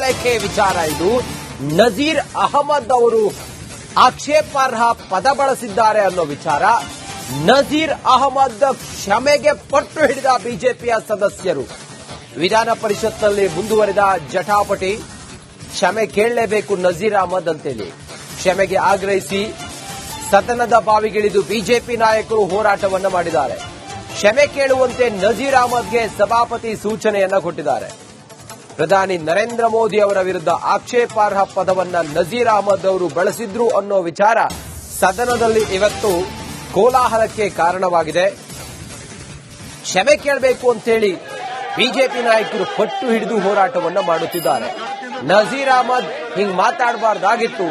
ವಿಚಾರ ಇದು. ನಜೀರ್ ಅಹಮದ್ ಅವರು ಆಕ್ಷೇಪಾರ್ಹ ಪದ ಬಳಸಿದ್ದಾರೆ ಅನ್ನೋ ವಿಚಾರ. ನಜೀರ್ ಅಹಮದ್ ಕ್ಷಮೆಗೆ ಪಟ್ಟು ಹಿಡಿದ ಬಿಜೆಪಿಯ ಸದಸ್ಯರು. ವಿಧಾನ ಪರಿಷತ್ನಲ್ಲಿ ಮುಂದುವರೆದ ಜಟಾಪಟಿ. ಕ್ಷಮೆ ಕೇಳಲೇಬೇಕು ನಜೀರ್ ಅಹಮದ್ ಅಂತೇಳಿ ಕ್ಷಮೆಗೆ ಆಗ್ರಹಿಸಿ ಸದನದ ಬಾವಿಗಿಳಿದು ಬಿಜೆಪಿ ನಾಯಕರು ಹೋರಾಟವನ್ನು ಮಾಡಿದ್ದಾರೆ. ಕ್ಷಮೆ ಕೇಳುವಂತೆ ನಜೀರ್ ಅಹಮದ್ಗೆ ಸಭಾಪತಿ ಸೂಚನೆಯನ್ನ ಕೊಟ್ಟಿದ್ದಾರೆ. ಪ್ರಧಾನಿ ನರೇಂದ್ರ ಮೋದಿ ಅವರ ವಿರುದ್ಧ ಆಕ್ಷೇಪಾರ್ಹ ಪದವನ್ನ ನಜೀರ್ ಅಹಮದ್ ಅವರು ಬಳಸಿದ್ರು ಅನ್ನೋ ವಿಚಾರ ಸದನದಲ್ಲಿ ಇವತ್ತು ಕೋಲಾಹಲಕ್ಕೆ ಕಾರಣವಾಗಿದೆ. ಕ್ಷಮೆ ಕೇಳಬೇಕು ಅಂತೇಳಿ ಬಿಜೆಪಿ ನಾಯಕರು ಪಟ್ಟು ಹಿಡಿದು ಹೋರಾಟವನ್ನ ಮಾಡುತ್ತಿದ್ದಾರೆ. ನಜೀರ್ ಅಹಮದ್ ಹಿಂಗ್ ಮಾತಾಡಬಾರ್ದಾಗಿತ್ತು,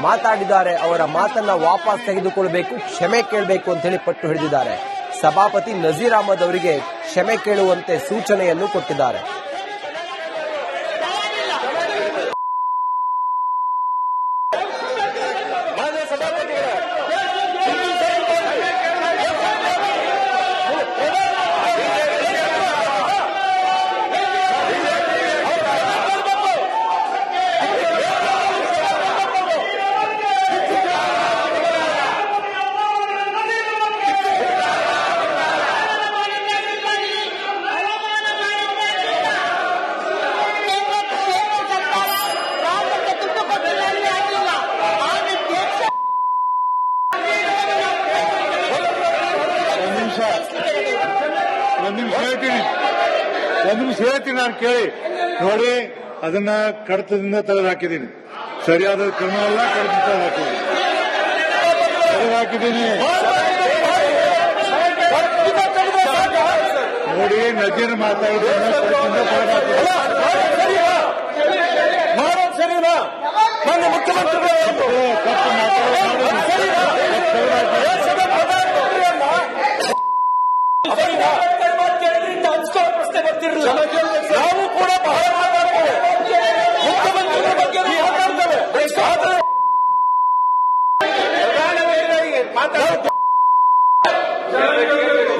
ಮಾತಾಡಿದ್ದಾರೆ. ಅವರ ಮಾತನ್ನ ವಾಪಸ್ ತೆಗೆದುಕೊಳ್ಳಬೇಕು, ಕ್ಷಮೆ ಕೇಳಬೇಕು ಅಂತ ಹೇಳಿ ಪಟ್ಟು ಹಿಡಿದಿದ್ದಾರೆ. ಸಭಾಪತಿ ನಜೀರ್ ಅಹಮದ್ ಅವರಿಗೆ ಕ್ಷಮೆ ಕೇಳುವಂತೆ ಸೂಚನೆಯನ್ನು ಕೊಟ್ಟಿದ್ದಾರೆ. ಒಂದು ನಿಮಿಷ ಹೇಳ್ತೀನಿ ನಾನು ಕೇಳಿ ನೋಡಿ. ಅದನ್ನ ಕಡತದಿಂದ ತೆಗೆದುಹಾಕಿದ್ದೀನಿ. ಸರಿಯಾದ ಕ್ರಮ ಎಲ್ಲ ಕಡತದಿಂದ ತೆಗೆದುಹಾಕಿದ್ದೀನಿ. ನೋಡಿ, ನಜೀರ್ ಮಾತಾಡಿದ್ರೆ ನಾವು ಕೂಡ ಬಹಳ ಮಾತಾಡ್ತೇವೆ. ಮುಖ್ಯಮಂತ್ರಿಗಳ ಬಗ್ಗೆ ಮಾತಾಡ್ತೇವೆ.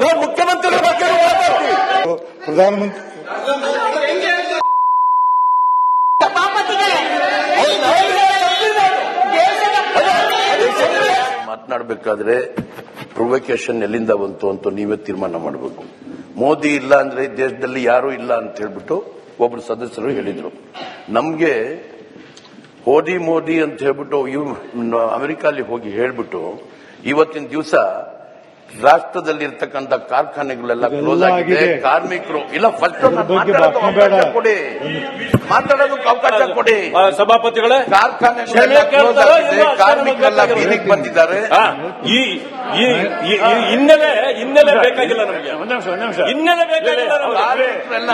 ನಾವು ಮುಖ್ಯಮಂತ್ರಿಗಳ ಬಗ್ಗೆ ಮಾತಾಡ್ತೀವಿ. ಪ್ರಧಾನಮಂತ್ರಿ ಮಾತನಾಡಬೇಕಾದ್ರೆ ಪ್ರೊವೊಕೇಶನ್ ಎಲ್ಲಿಂದ ಬಂತು ಅಂತ ನೀವೇ ತೀರ್ಮಾನ ಮಾಡಬೇಕು. ಮೋದಿ ಇಲ್ಲ ಅಂದ್ರೆ ದೇಶದಲ್ಲಿ ಯಾರೂ ಇಲ್ಲ ಅಂತ ಹೇಳ್ಬಿಟ್ಟು ಒಬ್ರು ಸದಸ್ಯರು ಹೇಳಿದ್ರು. ನಮ್ಗೆ ಮೋದಿ ಅಂತ ಹೇಳ್ಬಿಟ್ಟು ಅಮೆರಿಕಲ್ಲಿ ಹೋಗಿ ಹೇಳ್ಬಿಟ್ಟು ಇವತ್ತಿನ ದಿವಸ ರಾಷ್ಟ್ರದಲ್ಲಿರ್ತಕ್ಕಂಥ ಕಾರ್ಖಾನೆಗಳೆಲ್ಲ ಕ್ಲೋಸ್ ಆಗಿದೆ. ಕಾರ್ಮಿಕರು ಇಲ್ಲ, ಫಸ್ಟ್ ಅವಕಾಶ ಕೊಡಿ, ಮಾತಾಡೋದಕ್ಕೆ ಅವಕಾಶ ಕೊಡಿ. ಸಭಾಪತಿಗಳೇ, ಕಾರ್ಖಾನೆಗಳೆಲ್ಲ ಕ್ಲೋಸ್ ಆಗಿದೆ, ಕಾರ್ಮಿಕರೆಲ್ಲ ಬೀದಿಗೆ ಬಂದಿದ್ದಾರೆ. ಈ ಹಿನ್ನೆಲೆ ಬೇಕಾಗಿಲ್ಲ ನಮಗೆ. ಹಿನ್ನೆಲೆ ಬೇಕಾಗಿಲ್ಲ ನಮಗೆ.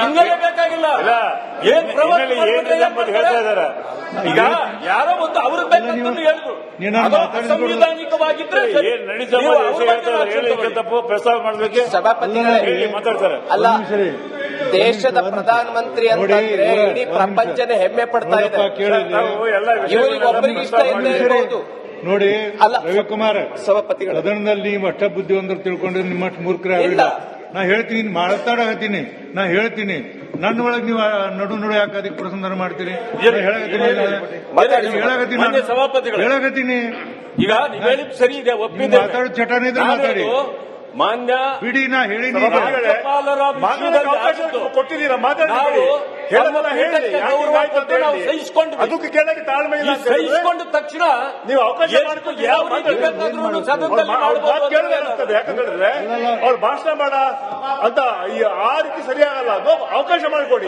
ಹಿನ್ನೆಲೆ ಬೇಕಾಗಿಲ್ಲ. ಏನ್ ಹೇಳ್ತಾ ಇದ್ದಾರೆ ಈಗ? ಯಾರೋ ಒಂದು ಅವ್ರ ಬೇಕಂತ ಹೇಳಿದ್ರು. ಸಂವಿಧಾನಿಕವಾಗಿದ್ರೆ ತಪ್ಪು ಪ್ರಸ್ತಾವ ಮಾಡಬೇಕು. ಸಭಾಪತಿಗಳೇ, ಮಾತಾಡ್ತಾರೆ. ಅಲ್ಲ, ದೇಶದ ಪ್ರಧಾನಮಂತ್ರಿ ಅಂತಂದ್ರೆ ಇಡೀ ಪ್ರಪಂಚನೇ ಹೆಮ್ಮೆ ಪಡ್ತಾ ಇದೆ. ಇವರಿಗೆ ಒಬ್ಬರಿಗೆ ಇಷ್ಟ ಇಲ್ಲದೆ ಇರಬಹುದು. ನೋಡಿ ಅಲ್ಲ, ರವಿಕುಮಾರ್, ಸಭಾಪತಿಗಳು, ಸದನದಲ್ಲಿ ನೀವು ಅಷ್ಟ ಬುದ್ಧಿವಂತರು ತಿಳ್ಕೊಂಡ್ರೆ ನಿಮ್ಮಷ್ಟು ಮೂರ್ಖರೇ ಆಗಿಲ್ಲ. ನಾ ಹೇಳ್ತೀನಿ, ಮಾತಾಡತೀನಿ, ನಾ ಹೇಳ್ತೀನಿ. ನನ್ನ ಒಳಗೆ ನೀವು ನಡು ಯಾಕೆ ಅದಕ್ಕೆ ಪ್ರಸಂಗ ಮಾಡ್ತೀರಿ? ಹೇಳಕತ್ತೀನಿ. ಈಗ ನೀವು ಹೇಳಿದ್ ಸರಿ ಇದೆ, ಒಪ್ಪಿದೆ. ಮಾತಾಡೋ ಚಟನ ಇದ್ರೆ ಮಾತಾಡಿ. ಮಾನ್ಯ ಬಿಡಿ, ನಾ ಹೇಳಿದ್ದೀನಿ. ಕೊಟ್ಟಿದ್ದೀರಾ? ಅದಕ್ಕೆ ಕೇಳಕ್ಕೆ ತಾಳ್ಮೆ ಇಲ್ಲ. ಸಹಿಸಿಕೊಂಡ ತಕ್ಷಣ ನೀವು ಅವಕಾಶ ಯಾವ ರೀತಿ ಬೇಕಾದ್ರೂ ಸದನದಲ್ಲಿ ಯಾಕಂದ್ರೆ ಅವ್ರು ಭಾಷಣ ಮಾಡ ಅಂತ ಆ ರೀತಿ ಸರಿಯಾಗಲ್ಲ. ಅದು ಅವಕಾಶ ಮಾಡಿಕೊಡಿ.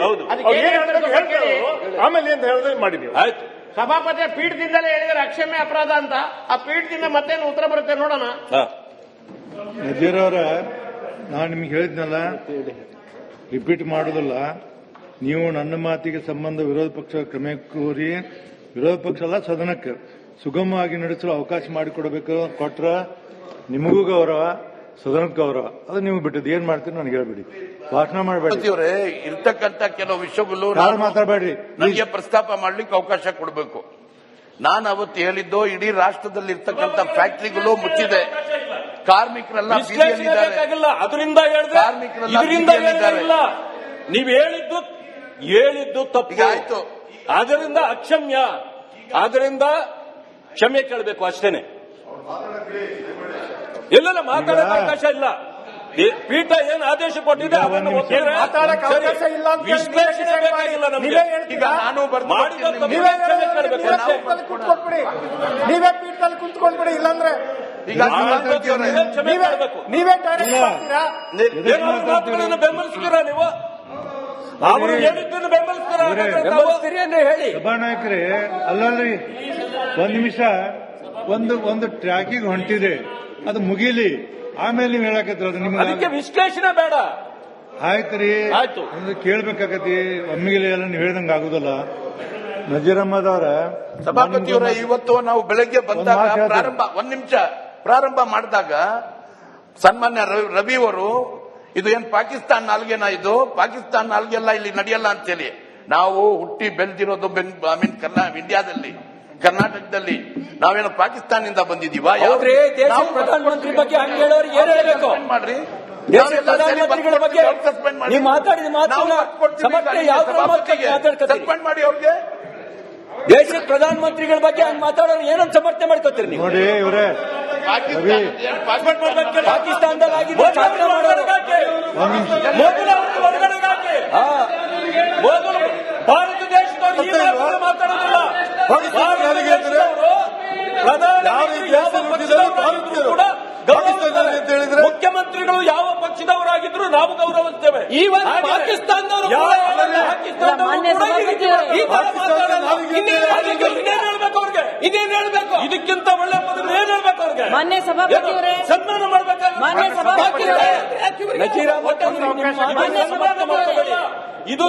ಆಮೇಲೆ ಅಂತ ಹೇಳಿದ್ರೆ ಮಾಡಿದೀವಿ. ಆಯ್ತು. ಸಭಾಪತಿ ಪೀಠದಿಂದಲೇ ಹೇಳಿದರೆ ಅಕ್ಷಮ್ಯ ಅಪರಾಧ ಅಂತ. ಆ ಪೀಠದಿಂದ ಮತ್ತೇನು ಉತ್ತರ ಬರುತ್ತೆ ನೋಡೋಣ. ನಜೀರ್ ಅವರ, ನಾನು ನಿಮ್ಗೆ ಹೇಳಿದ್ನಲ್ಲ, ರಿಪೀಟ್ ಮಾಡೋದಲ್ಲ. ನೀವು ನನ್ನ ಮಾತಿಗೆ ಸಂಬಂಧ ವಿರೋಧ ಪಕ್ಷ ಕ್ರಮ ಕೋರಿ, ವಿರೋಧ ಪಕ್ಷ ಅಲ್ಲ ಸದನಕ್ಕೆ ಸುಗಮವಾಗಿ ನಡೆಸಲು ಅವಕಾಶ ಮಾಡಿಕೊಡಬೇಕು. ಕೊಟ್ರ ನಿಮಗೂ ಗೌರವ, ಸದನಕ್ಕೆ ಗೌರವ. ಅದು ನೀವು ಬಿಟ್ಟದ್ದು. ಏನ್ ಮಾಡ್ತೀರಿ ನನಗೆ ಹೇಳ್ಬಿಡಿ, ಭಾಷಣ ಮಾಡಬೇಡಿ. ಇರ್ತಕ್ಕಂಥ ಕೆಲವು ವಿಷಯಗಳು ಮಾತಾಡಬೇಡ್ರಿ. ನನಗೆ ಪ್ರಸ್ತಾಪ ಮಾಡ್ಲಿಕ್ಕೆ ಅವಕಾಶ ಕೊಡಬೇಕು. ನಾನು ಅವತ್ತು ಹೇಳಿದ್ದು, ಇಡೀ ರಾಷ್ಟ್ರದಲ್ಲಿ ಇರ್ತಕ್ಕಂಥ ಫ್ಯಾಕ್ಟರಿಗಳು ಮುಚ್ಚಿದೆ, ಕಾರ್ಮಿಕರೆಲ್ಲ ಬೇಕಾಗಿಲ್ಲ. ಅದರಿಂದ ಇದರಿಂದ ನೀವು ಹೇಳಿದ್ದು ತಪ್ಪು. ಆಯ್ತು. ಆದ್ದರಿಂದ ಅಕ್ಷಮ್ಯ, ಆದ್ದರಿಂದ ಕ್ಷಮೆ ಕೇಳಬೇಕು ಅಷ್ಟೇನೆ. ಎಲ್ಲೆಲ್ಲ ಮಾತಾಡೋಕೆ ಅವಕಾಶ ಇಲ್ಲ. ಪೀಠ ಏನು ಆದೇಶ ಕೊಟ್ಟಿದೆ ಅದನ್ನು ಒಪ್ಪಿದ್ರೆ ವಿಶ್ಲೇಷಣೆ ಬೇಕಾಗಿಲ್ಲ ನಮಗೆ. ಈಗ ನಾನು ನೀವೇ ಪೀಠದಲ್ಲಿ ಕುಂತ್ಕೊಂಡ್ಬಿಡಿ, ಇಲ್ಲಾಂದ್ರೆ ನೀವೇ ಬೆಂಬಲಿಸ್ತೀರಾ ನೀವು? ಅವರು ಹೇಳಿದ್ದನ್ನು ಬೆಂಬಲಿಸ್ತೀರಿ ಅಂದ್ರೆ ಹೇಳಿ. ಸಭಾನಾಯಕರೇ, ಅಲ್ಲಲ್ರಿ, ಒಂದ್ ನಿಮಿಷ, ಒಂದು ಟ್ರ್ಯಾಕಿಗೆ ಹೊಂಟಿದೆ, ಅದು ಮುಗೀಲಿ, ಆಮೇಲೆ ನೀವು ಹೇಳಕತ್ತಿರೋದು ನಿಮ್ಗೆ. ಅದಕ್ಕೆ ವಿಶ್ಲೇಷಣೆ ಬೇಡ. ಆಯ್ತ್ರಿ, ಆಯ್ತು, ಕೇಳ್ಬೇಕಾಗತಿ. ಒಮ್ಮಿಗೆ ಎಲ್ಲ ನೀವು ಹೇಳ್ದಂಗ ಆಗುದಲ್ಲ. ನಜೀರ್ ಅಹಮದ್ ಅವರ ಸಭಾಪತಿಯವರ ಇವತ್ತು ನಾವು ಬೆಳಗ್ಗೆ ಬಂದಾಗ ಪ್ರಾರಂಭ ಮಾಡಿದಾಗ ಸನ್ಮಾನ್ಯ ರವಿ ಅವರು ಇದು ಏನ್ ಪಾಕಿಸ್ತಾನ ನಾಲ್ಗೆನಾ, ಇದು ಪಾಕಿಸ್ತಾನ ನಾಲ್ಗೆಲ್ಲ ಇಲ್ಲಿ ನಡೆಯಲ್ಲ ಅಂತೇಳಿ, ನಾವು ಹುಟ್ಟಿ ಬೆಳೆದಿರೋದು ಇಂಡಿಯಾದಲ್ಲಿ, ಕರ್ನಾಟಕದಲ್ಲಿ, ನಾವೇನು ಪಾಕಿಸ್ತಾನದಿಂದ ಬಂದಿದೀವ? ದೇಶದ ಪ್ರಧಾನಮಂತ್ರಿ ಬಗ್ಗೆ ಹಂಗೆ ಹೇಳೋರು ಏನ್ ಹೇಳಬೇಕು ಮಾಡ್ರಿ? ದೇಶದ ಪ್ರಧಾನಮಂತ್ರಿಗಳ ಬಗ್ಗೆ ನೀವು ಮಾತಾಡಿದ ಸಸ್ಪೆಂಡ್ ಮಾಡಿ ಅವ್ರಿಗೆ. ದೇಶದ ಪ್ರಧಾನಮಂತ್ರಿಗಳ ಬಗ್ಗೆ ಹಂಗೆ ಮಾತಾಡೋರು ಏನಂತ ಸಮರ್ಥನೆ ಮಾಡ್ಕೋತೀರಿ ನೀವು? ನೋಡಿ ಇವರೇ, ಪಾಕಿಸ್ತಾನದಲ್ಲಿ ಆಗಿದೆ, ಭಾರತ ದೇಶದವರು ಮಾತಾಡೋದಿಲ್ಲ. ಮುಖ್ಯಮಂತ್ರಿಗಳು ಯಾವ ಪಕ್ಷದವರಾಗಿದ್ರು ನಾವು ಗೌರವಿಸ್ತೇವೆ. ಪಾಕಿಸ್ತಾನದವರು ಇದೇನ್ ಹೇಳ್ಬೇಕು? ಇದಕ್ಕಿಂತ ಒಳ್ಳೆ ಪದ ಏನ್ ಹೇಳ್ಬೇಕು ಅವ್ರಿಗೆ? ಮಾನ್ಯ ಸಭಾಪತಿಯವರೇ, ಸನ್ಮಾನ ಮಾಡ್ಬೇಕಾದ್ರೆ ಇದು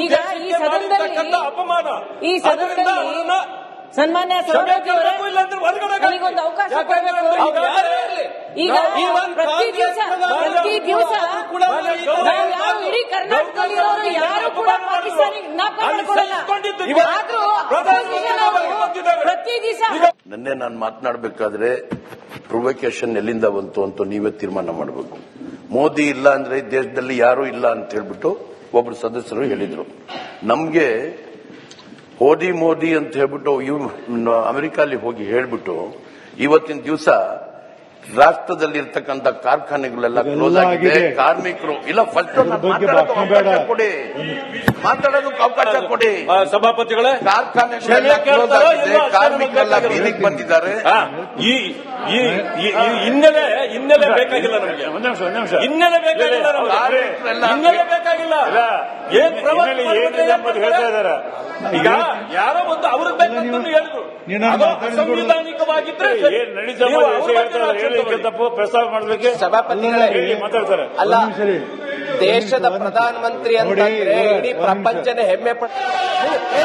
ಅಪಮಾನ. ಈ ಸದನದಲ್ಲಿ ಸನ್ಮಾನ್ಯ ಸಭಾಪತಿಯವರೇ, ನನಗೊಂದು ಅವಕಾಶ ಕೊಡಬೇಕು. ಈಗ ಪ್ರತಿ ದಿವಸ ನಾವು ಇಡೀ ಕರ್ನಾಟಕದಲ್ಲಿರೋರು ಯಾರು ಕೂಡ ಪಾಕಿಸ್ತಾನಿಗೆ ಜ್ಞಾಪಕ ಮಾಡಿಕೊಡಲ್ಲ. ಆದ್ರೂ ಪ್ರತಿ ದಿವಸ ನಿನ್ನೆ ನಾನು ಮಾತನಾಡಬೇಕಾದ್ರೆ ಪ್ರೊವೊಕೇಶನ್ ಎಲ್ಲಿಂದ ಬಂತು ಅಂತ ನೀವೇ ತೀರ್ಮಾನ ಮಾಡಬೇಕು. ಮೋದಿ ಇಲ್ಲ ಅಂದ್ರೆ ದೇಶದಲ್ಲಿ ಯಾರೂ ಇಲ್ಲ ಅಂತ ಹೇಳ್ಬಿಟ್ಟು ಒಬ್ರು ಸದಸ್ಯರು ಹೇಳಿದ್ರು. ನಮ್ಗೆ ಮೋದಿ ಅಂತ ಹೇಳ್ಬಿಟ್ಟು ಅಮೆರಿಕಲ್ಲಿ ಹೋಗಿ ಹೇಳ್ಬಿಟ್ಟು ಇವತ್ತಿನ ದಿವಸ ರಾಷ್ಟ್ರದಲ್ಲಿರ್ತಕ್ಕಂಥ ಕಾರ್ಖಾನೆಗಳೆಲ್ಲ ಕ್ಲೋಸ್ ಆಗಿದೆ. ಕಾರ್ಮಿಕರು ಇಲ್ಲ, ಫಸ್ಟ್ ಮಾತಾಡೋದಕ್ಕೆ ಅವಕಾಶ ಕೊಡಿ. ಸಭಾಪತಿಗಳೇ, ಕಾರ್ಖಾನೆಗಳೆಲ್ಲ ಕ್ಲೋಸ್ ಆಗಿದೆ, ಕಾರ್ಮಿಕರೆಲ್ಲ ಬೀದಿಗೆ ಬಂದಿದ್ದಾರೆ. ಈ ಹಿನ್ನೆಲೆ ಬೇಕಾಗಿಲ್ಲ ನಮಗೆ. ಹಿನ್ನೆಲೆ ಬೇಕಾಗಿಲ್ಲ ನಮಗೆ. ಹಿನ್ನೆಲೆ ಬೇಕಾಗಿಲ್ಲ. ಏನ್ ಹೇಳ್ತಾ ಇದ್ದಾರೆ ಈಗ? ಯಾರೋ ಒಂದು ಅವ್ರಿಗೆ ಬೇಕಂತ ಹೇಳಿದ್ರು. ಸಂವಿಧಾನಿಕವಾಗಿದ್ರೆ ತಪ್ಪು ಪ್ರಸ್ತಾವ ಮಾಡಲಿಕ್ಕೆ ಸಭಾಪತಿಗಳೇ ಮಾತಾಡ್ತಾರೆ. ಅಲ್ಲ, ದೇಶದ ಪ್ರಧಾನಮಂತ್ರಿ ಅಂತಂದ್ರೆ ಇಡೀ ಪ್ರಪಂಚನೇ ಹೆಮ್ಮೆ ಪಡ್ತಾರೆ.